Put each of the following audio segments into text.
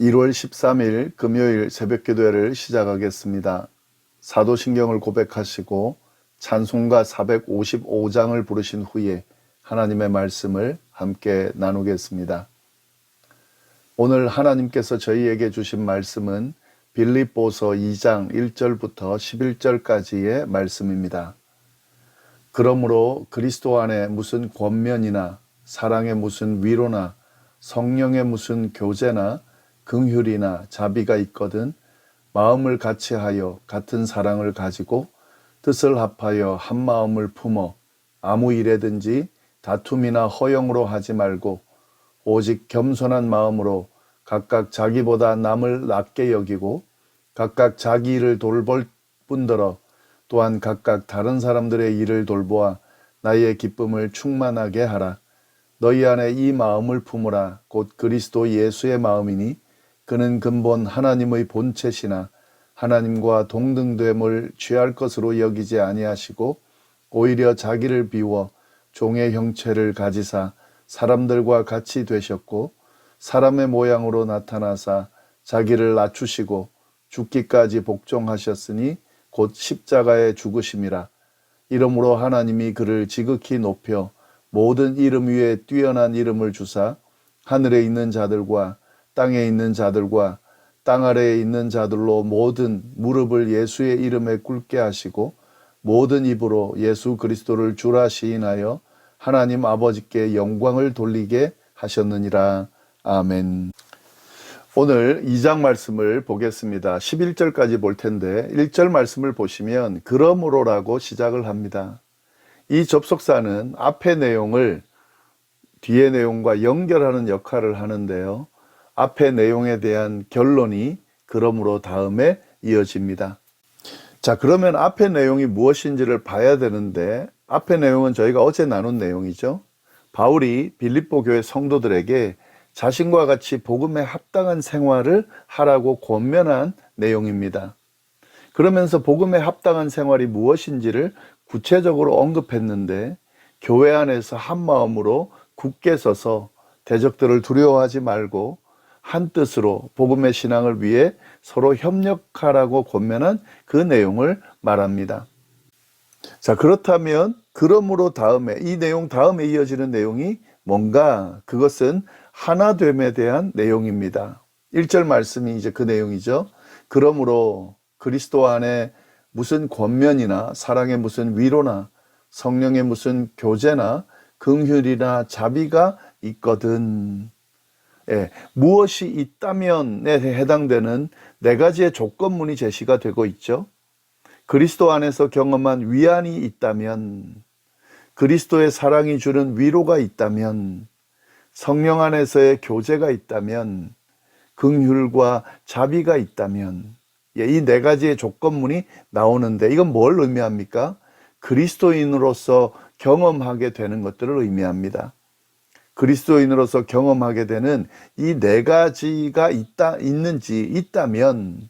1월 13일 금요일 새벽기도회를 시작하겠습니다. 사도신경을 고백하시고 찬송가 455장을 부르신 후에 하나님의 말씀을 함께 나누겠습니다. 오늘 하나님께서 저희에게 주신 말씀은 빌립보서 2장 1절부터 11절까지의 말씀입니다. 그러므로 그리스도 안에 무슨 권면이나 사랑의 무슨 위로나 성령의 무슨 교제나 긍휼이나 자비가 있거든 마음을 같이하여 같은 사랑을 가지고 뜻을 합하여 한 마음을 품어 아무 일에든지 다툼이나 허영으로 하지 말고 오직 겸손한 마음으로 각각 자기보다 남을 낮게 여기고 각각 자기 일을 돌볼 뿐더러 또한 각각 다른 사람들의 일을 돌보아 나의 기쁨을 충만하게 하라. 너희 안에 이 마음을 품으라. 곧 그리스도 예수의 마음이니 그는 근본 하나님의 본체시나 하나님과 동등됨을 취할 것으로 여기지 아니하시고 오히려 자기를 비워 종의 형체를 가지사 사람들과 같이 되셨고 사람의 모양으로 나타나사 자기를 낮추시고 죽기까지 복종하셨으니 곧 십자가에 죽으심이라. 이러므로 하나님이 그를 지극히 높여 모든 이름 위에 뛰어난 이름을 주사 하늘에 있는 자들과 땅에 있는 자들과 땅 아래에 있는 자들로 모든 무릎을 예수의 이름에 꿇게 하시고 모든 입으로 예수 그리스도를 주라 시인하여 하나님 아버지께 영광을 돌리게 하셨느니라. 아멘. 오늘 2장 말씀을 보겠습니다. 11절까지 볼 텐데 1절 말씀을 보시면 그러므로라고 시작을 합니다. 이 접속사는 앞의 내용을 뒤의 내용과 연결하는 역할을 하는데요. 앞의 내용에 대한 결론이 그러므로 다음에 이어집니다. 자, 그러면 앞의 내용이 무엇인지를 봐야 되는데 앞의 내용은 저희가 어제 나눈 내용이죠. 바울이 빌립보 교회 성도들에게 자신과 같이 복음에 합당한 생활을 하라고 권면한 내용입니다. 그러면서 복음에 합당한 생활이 무엇인지를 구체적으로 언급했는데 교회 안에서 한 마음으로 굳게 서서 대적들을 두려워하지 말고 한 뜻으로 복음의 신앙을 위해 서로 협력하라고 권면한 그 내용을 말합니다. 자, 그렇다면 그러므로 다음에 이 내용 다음에 이어지는 내용이 뭔가? 그것은 하나됨에 대한 내용입니다. 1절 말씀이 이제 그 내용이죠. 그러므로 그리스도 안에 무슨 권면이나 사랑의 무슨 위로나 성령의 무슨 교제나 긍휼이나 자비가 있거든. 무엇이 있다면에 해당되는 네 가지의 조건문이 제시가 되고 있죠. 그리스도 안에서 경험한 위안이 있다면, 그리스도의 사랑이 주는 위로가 있다면, 성령 안에서의 교제가 있다면, 긍휼과 자비가 있다면, 이 네 가지의 조건문이 나오는데 이건 뭘 의미합니까? 그리스도인으로서 경험하게 되는 것들을 의미합니다. 그리스도인으로서 경험하게 되는 이 네 가지가 있다면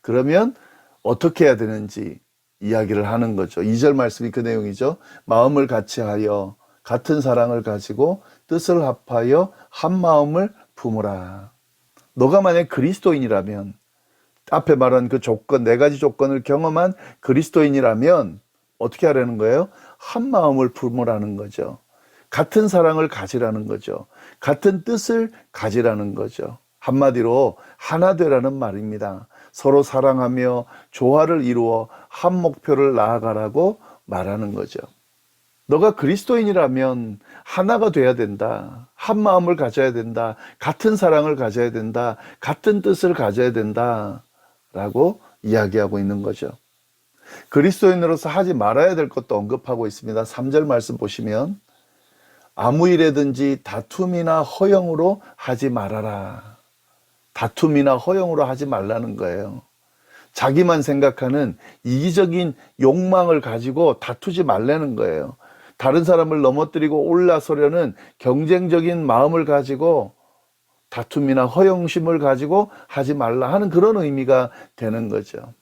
그러면 어떻게 해야 되는지 이야기를 하는 거죠. 2절 말씀이 그 내용이죠. 마음을 같이하여 같은 사랑을 가지고 뜻을 합하여 한 마음을 품으라. 너가 만약 그리스도인이라면 앞에 말한 그 조건, 네 가지 조건을 경험한 그리스도인이라면 어떻게 하라는 거예요? 한 마음을 품으라는 거죠. 같은 사랑을 가지라는 거죠. 같은 뜻을 가지라는 거죠. 한마디로 하나 되라는 말입니다. 서로 사랑하며 조화를 이루어 한 목표를 나아가라고 말하는 거죠. 너가 그리스도인이라면 하나가 돼야 된다. 한 마음을 가져야 된다. 같은 사랑을 가져야 된다. 같은 뜻을 가져야 된다. 라고 이야기하고 있는 거죠. 그리스도인으로서 하지 말아야 될 것도 언급하고 있습니다. 3절 말씀 보시면 아무 일에든지 다툼이나 허영으로 하지 말아라. 다툼이나 허영으로 하지 말라는 거예요. 자기만 생각하는 이기적인 욕망을 가지고 다투지 말라는 거예요. 다른 사람을 넘어뜨리고 올라서려는 경쟁적인 마음을 가지고 다툼이나 허영심을 가지고 하지 말라 하는 그런 의미가 되는 거죠.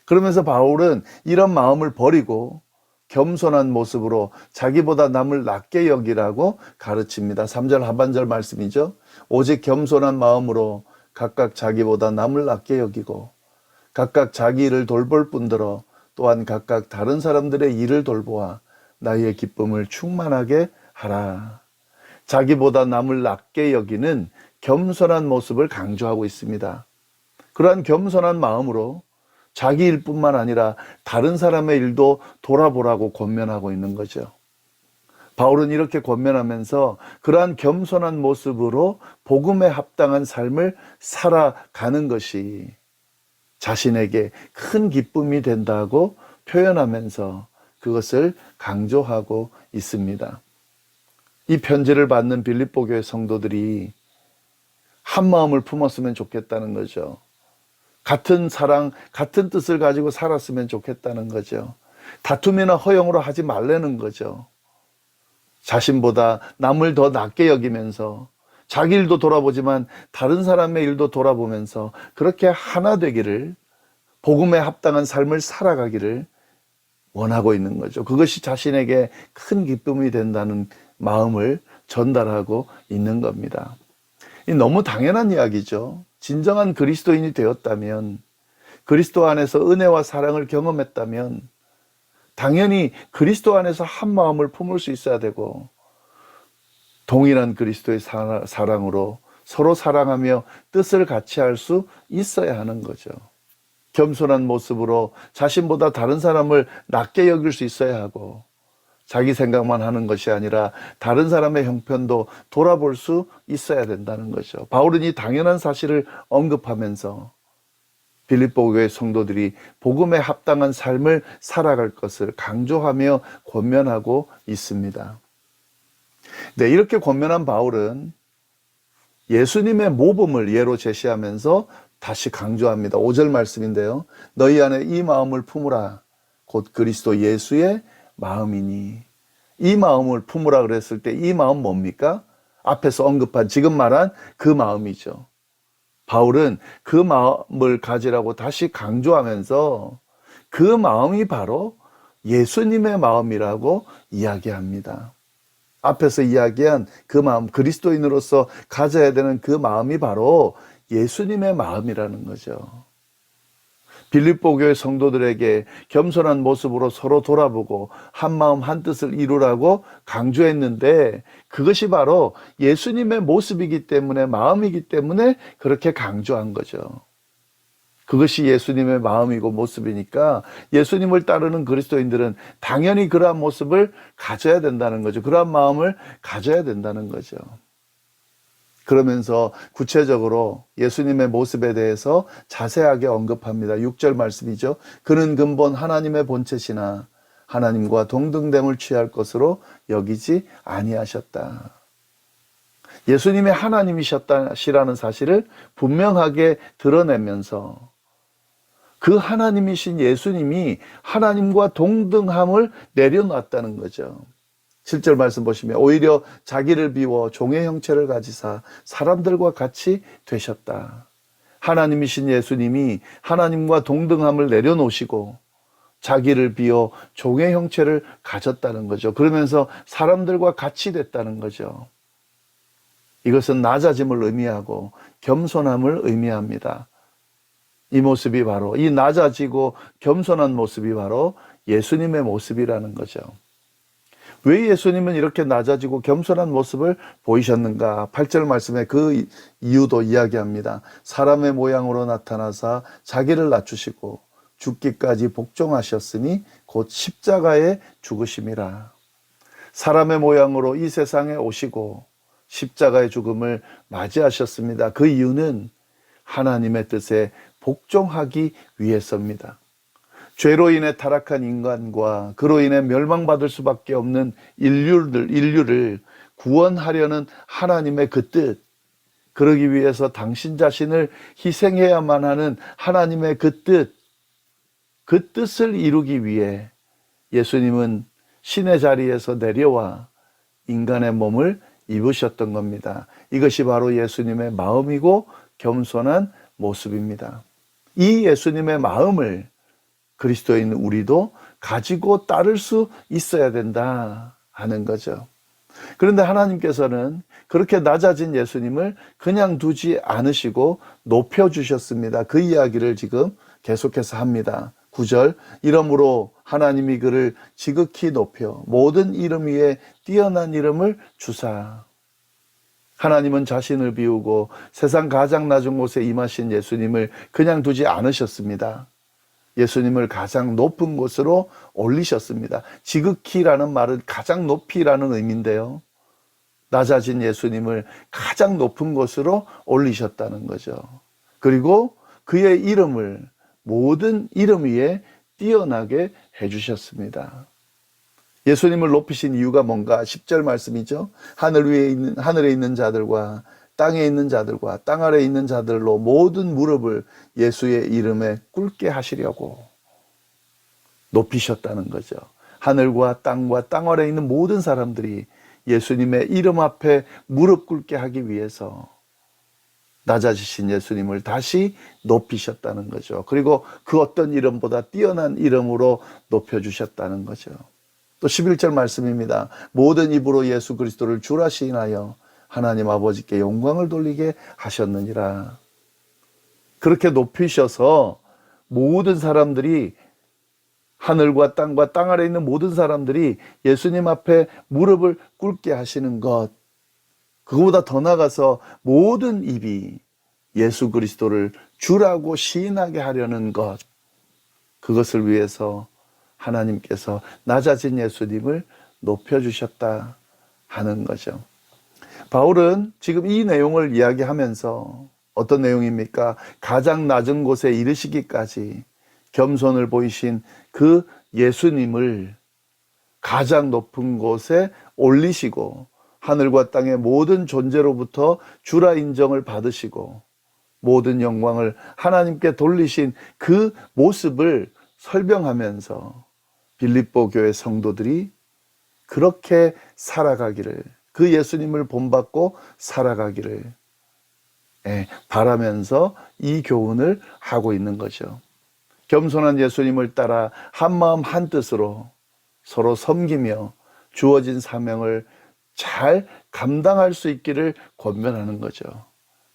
그러면서 바울은 이런 마음을 버리고 겸손한 모습으로 자기보다 남을 낮게 여기라고 가르칩니다. 3절 하반절 말씀이죠. 오직 겸손한 마음으로 각각 자기보다 남을 낮게 여기고 각각 자기 일을 돌볼 뿐더러 또한 각각 다른 사람들의 일을 돌보아 나의 기쁨을 충만하게 하라. 자기보다 남을 낮게 여기는 겸손한 모습을 강조하고 있습니다. 그러한 겸손한 마음으로 자기 일뿐만 아니라 다른 사람의 일도 돌아보라고 권면하고 있는 거죠. 바울은 이렇게 권면하면서 그러한 겸손한 모습으로 복음에 합당한 삶을 살아가는 것이 자신에게 큰 기쁨이 된다고 표현하면서 그것을 강조하고 있습니다. 이 편지를 받는 빌립보 교회 성도들이 한 마음을 품었으면 좋겠다는 거죠. 같은 사랑, 같은 뜻을 가지고 살았으면 좋겠다는 거죠. 다툼이나 허용으로 하지 말라는 거죠. 자신보다 남을 더 낮게 여기면서 자기 일도 돌아보지만 다른 사람의 일도 돌아보면서 그렇게 하나 되기를, 복음에 합당한 삶을 살아가기를 원하고 있는 거죠. 그것이 자신에게 큰 기쁨이 된다는 마음을 전달하고 있는 겁니다. 너무 당연한 이야기죠. 진정한 그리스도인이 되었다면, 그리스도 안에서 은혜와 사랑을 경험했다면 당연히 그리스도 안에서 한 마음을 품을 수 있어야 되고 동일한 그리스도의 사랑으로 서로 사랑하며 뜻을 같이 할 수 있어야 하는 거죠. 겸손한 모습으로 자신보다 다른 사람을 낮게 여길 수 있어야 하고 자기 생각만 하는 것이 아니라 다른 사람의 형편도 돌아볼 수 있어야 된다는 거죠. 바울은 이 당연한 사실을 언급하면서 빌립보 교회 성도들이 복음에 합당한 삶을 살아갈 것을 강조하며 권면하고 있습니다. 네, 이렇게 권면한 바울은 예수님의 모범을 예로 제시하면서 다시 강조합니다. 5절 말씀인데요. 너희 안에 이 마음을 품으라. 곧 그리스도 예수의 마음이니. 이 마음을 품으라 그랬을 때 이 마음 뭡니까? 앞에서 언급한 지금 말한 그 마음이죠. 바울은 그 마음을 가지라고 다시 강조하면서 그 마음이 바로 예수님의 마음이라고 이야기합니다. 앞에서 이야기한 그 마음, 그리스도인으로서 가져야 되는 그 마음이 바로 예수님의 마음이라는 거죠. 빌립보 교회 성도들에게 겸손한 모습으로 서로 돌아보고 한 마음 한 뜻을 이루라고 강조했는데 그것이 바로 예수님의 모습이기 때문에, 마음이기 때문에 그렇게 강조한 거죠. 그것이 예수님의 마음이고 모습이니까 예수님을 따르는 그리스도인들은 당연히 그러한 모습을 가져야 된다는 거죠. 그러한 마음을 가져야 된다는 거죠. 그러면서 구체적으로 예수님의 모습에 대해서 자세하게 언급합니다. 6절 말씀이죠. 그는 근본 하나님의 본체시나 하나님과 동등됨을 취할 것으로 여기지 아니하셨다. 예수님이 하나님이셨다시라는 사실을 분명하게 드러내면서 그 하나님이신 예수님이 하나님과 동등함을 내려놨다는 거죠. 7절 말씀 보시면 오히려 자기를 비워 종의 형체를 가지사 사람들과 같이 되셨다. 하나님이신 예수님이 하나님과 동등함을 내려놓으시고 자기를 비워 종의 형체를 가졌다는 거죠. 그러면서 사람들과 같이 됐다는 거죠. 이것은 낮아짐을 의미하고 겸손함을 의미합니다. 이 모습이 바로, 이 낮아지고 겸손한 모습이 바로 예수님의 모습이라는 거죠. 왜 예수님은 이렇게 낮아지고 겸손한 모습을 보이셨는가? 8절 말씀에 그 이유도 이야기합니다. 사람의 모양으로 나타나사 자기를 낮추시고 죽기까지 복종하셨으니 곧 십자가에 죽으심이라. 사람의 모양으로 이 세상에 오시고 십자가의 죽음을 맞이하셨습니다. 그 이유는 하나님의 뜻에 복종하기 위해서입니다. 죄로 인해 타락한 인간과 그로 인해 멸망받을 수밖에 없는 인류를 구원하려는 하나님의 그 뜻, 그러기 위해서 당신 자신을 희생해야만 하는 하나님의 그 뜻을 이루기 위해 예수님은 신의 자리에서 내려와 인간의 몸을 입으셨던 겁니다. 이것이 바로 예수님의 마음이고 겸손한 모습입니다. 이 예수님의 마음을 그리스도인 우리도 가지고 따를 수 있어야 된다 하는 거죠. 그런데 하나님께서는 그렇게 낮아진 예수님을 그냥 두지 않으시고 높여주셨습니다. 그 이야기를 지금 계속해서 합니다. 9절, 이러므로 하나님이 그를 지극히 높여 모든 이름 위에 뛰어난 이름을 주사. 하나님은 자신을 비우고 세상 가장 낮은 곳에 임하신 예수님을 그냥 두지 않으셨습니다. 예수님을 가장 높은 곳으로 올리셨습니다. 지극히라는 말은 가장 높이라는 의미인데요. 낮아진 예수님을 가장 높은 곳으로 올리셨다는 거죠. 그리고 그의 이름을 모든 이름 위에 뛰어나게 해주셨습니다. 예수님을 높이신 이유가 뭔가 10절 말씀이죠. 하늘에 있는 자들과 땅에 있는 자들과 땅 아래에 있는 자들로 모든 무릎을 예수의 이름에 꿇게 하시려고 높이셨다는 거죠. 하늘과 땅과 땅 아래에 있는 모든 사람들이 예수님의 이름 앞에 무릎 꿇게 하기 위해서 낮아지신 예수님을 다시 높이셨다는 거죠. 그리고 그 어떤 이름보다 뛰어난 이름으로 높여주셨다는 거죠. 또 11절 말씀입니다. 모든 입으로 예수 그리스도를 주라 시인하여 하나님 아버지께 영광을 돌리게 하셨느니라. 그렇게 높이셔서 모든 사람들이, 하늘과 땅과 땅 아래에 있는 모든 사람들이 예수님 앞에 무릎을 꿇게 하시는 것, 그거보다 더 나아가서 모든 입이 예수 그리스도를 주라고 시인하게 하려는 것, 그것을 위해서 하나님께서 낮아진 예수님을 높여주셨다 하는 거죠. 바울은 지금 이 내용을 이야기하면서 어떤 내용입니까? 가장 낮은 곳에 이르시기까지 겸손을 보이신 그 예수님을 가장 높은 곳에 올리시고 하늘과 땅의 모든 존재로부터 주라 인정을 받으시고 모든 영광을 하나님께 돌리신 그 모습을 설명하면서 빌립보 교회 성도들이 그렇게 살아가기를, 그 예수님을 본받고 살아가기를 바라면서 이 교훈을 하고 있는 거죠. 겸손한 예수님을 따라 한마음 한뜻으로 서로 섬기며 주어진 사명을 잘 감당할 수 있기를 권면하는 거죠.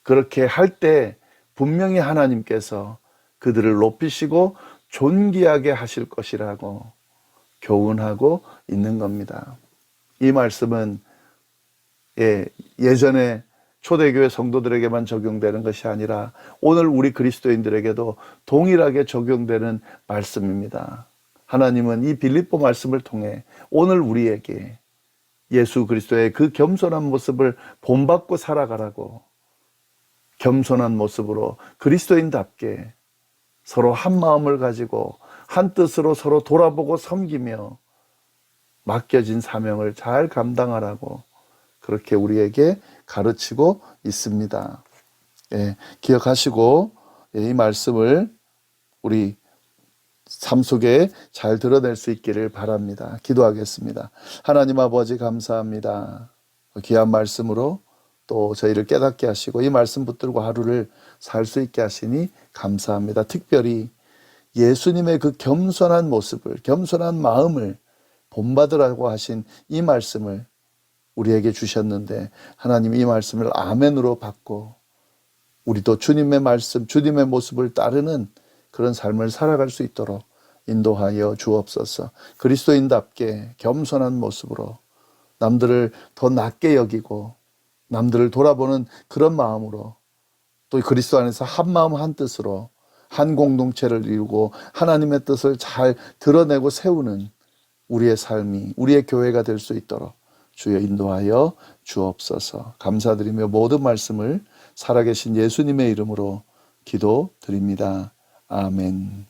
그렇게 할 때 분명히 하나님께서 그들을 높이시고 존귀하게 하실 것이라고 교훈하고 있는 겁니다. 이 말씀은 예전에 초대교회 성도들에게만 적용되는 것이 아니라 오늘 우리 그리스도인들에게도 동일하게 적용되는 말씀입니다. 하나님은 이 빌립보 말씀을 통해 오늘 우리에게 예수 그리스도의 그 겸손한 모습을 본받고 살아가라고, 겸손한 모습으로 그리스도인답게 서로 한 마음을 가지고 한 뜻으로 서로 돌아보고 섬기며 맡겨진 사명을 잘 감당하라고 그렇게 우리에게 가르치고 있습니다. 기억하시고 이 말씀을 우리 삶 속에 잘 드러낼 수 있기를 바랍니다. 기도하겠습니다. 하나님 아버지 감사합니다. 귀한 말씀으로 또 저희를 깨닫게 하시고 이 말씀 붙들고 하루를 살 수 있게 하시니 감사합니다. 특별히 예수님의 그 겸손한 모습을, 겸손한 마음을 본받으라고 하신 이 말씀을 우리에게 주셨는데 하나님 이 말씀을 아멘으로 받고 우리도 주님의 말씀, 주님의 모습을 따르는 그런 삶을 살아갈 수 있도록 인도하여 주옵소서. 그리스도인답게 겸손한 모습으로 남들을 더 낮게 여기고 남들을 돌아보는 그런 마음으로 또 그리스도 안에서 한 마음 한 뜻으로 한 공동체를 이루고 하나님의 뜻을 잘 드러내고 세우는 우리의 삶이, 우리의 교회가 될 수 있도록 주여 인도하여 주옵소서. 감사드리며 모든 말씀을 살아계신 예수님의 이름으로 기도드립니다. 아멘.